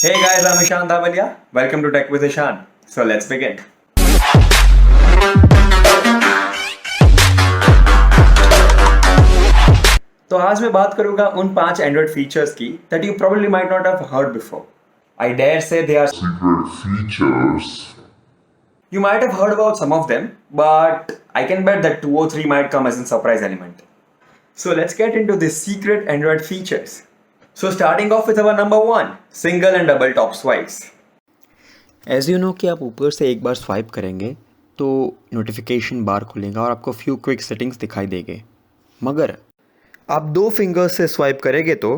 Hey guys, I'm Ishan Davalia. Welcome to Tech with Ishan. So let's begin. तो आज मैं बात करूंगा उन 5 एंड्रॉइड फीचर्स की that you probably might not have heard before. I dare say they are secret features. You might have heard about some of them, but I can bet that 2 or 3 might come as a surprise element. So let's get into the secret Android features. So starting off with our number 1, single and double top swipes. As you know कि आप ऊपर से एक बार swipe करेंगे तो notification बार खुलेगा और आपको फ्यू क्विक सेटिंग्स दिखाई देंगे। मगर आप 2 फिंगर्स से स्वाइप करेंगे तो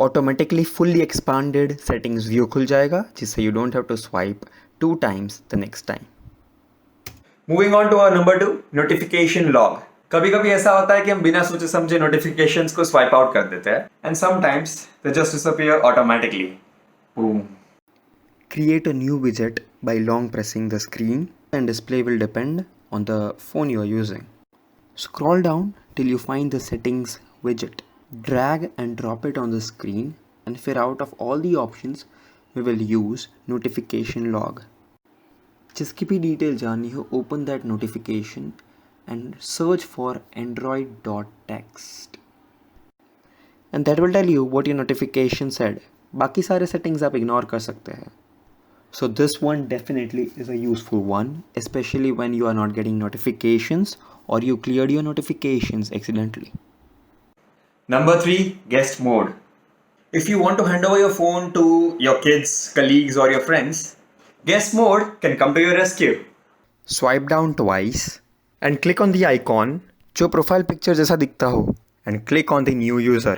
automatically fully expanded settings view खुल जाएगा, जिससे you don't have to swipe 2 times the next time. Moving on to our number 2, notification log. कभी कभी ऐसा होता है कि हम बिना सोचे समझे नोटिफिकेशंस को स्वाइप आउट कर देते हैं and sometimes they just disappear automatically. Boom. Create a new widget by long pressing the screen, and display will depend on the phone you are using. Scroll down till you find the settings widget. Drag and drop it on the screen, and फिर out of all the options we will use notification log. जिसकी भी detail जाननी हो, open that notification and search for android.txt, and that will tell you what your notification said. बाकी सारे settings आप ignore कर सकते हैं. So this one definitely is a useful one, especially when you are not getting notifications or you cleared your notifications accidentally. Number 3, guest mode. If you want to hand over your phone to your kids, colleagues or your friends, guest mode can come to your rescue. Swipe down twice and click on the icon जो profile picture जैसा दिखता हो, and click on the new user.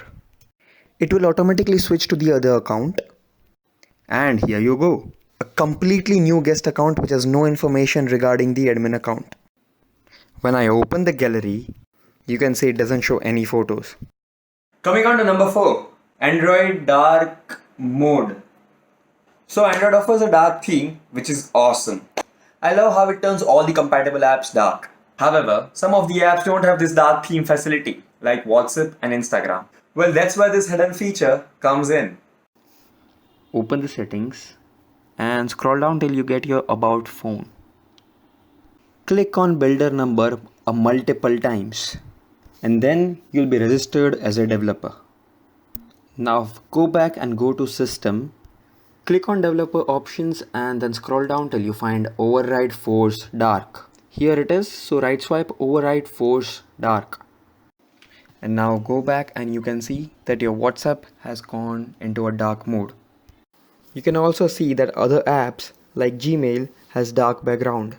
It will automatically switch to the other account, and here you go. A completely new guest account which has no information regarding the admin account. When I open the gallery, you can see it doesn't show any photos. Coming on to number 4, Android dark mode. So Android offers a dark theme which is awesome. I love how it turns all the compatible apps dark. However, some of the apps don't have this dark theme facility like WhatsApp and Instagram. Well, that's where this hidden feature comes in. Open the settings and scroll down till you get your about phone. Click on builder number multiple times, and then you'll be registered as a developer. Now go back and go to system. Click on developer options and then scroll down till you find override force dark. Here it is, so right swipe override force dark. And now go back and you can see that your WhatsApp has gone into a dark mode. You can also see that other apps like Gmail has dark background.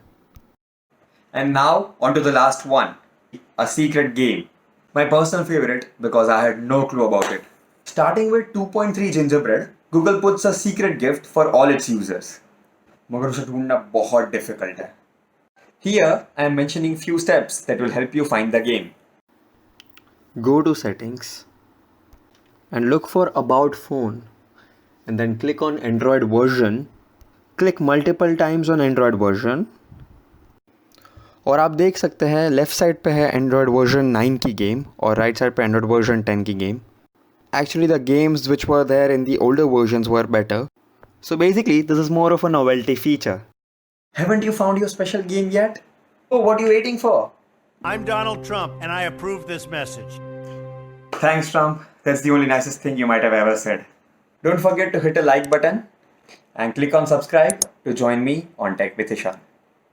And now on to the last one, a secret game. My personal favorite because I had no clue about it. Starting with 2.3 gingerbread, Google puts a secret gift for all its users. मगर उसे ढूंढना बहुत difficult है. Here I am mentioning few steps that will help you find the game. Go to settings and look for about phone, and then click on Android version. Click multiple times on Android version, और आप देख सकते हैं left side पे है Android version 9 की game और right side पे Android version 10 की game. Actually the games which were there in the older versions were better. So basically this is more of a novelty feature. Haven't you found your special game yet? Oh, what are you waiting for? I'm Donald Trump, and I approve this message. Thanks, Trump. That's the only nicest thing you might have ever said. Don't forget to hit a like button and click on subscribe to join me on Tech with Ishan.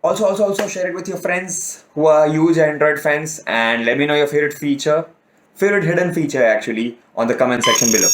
Also share it with your friends who are huge Android fans and let me know your favorite hidden feature actually on the comment section below.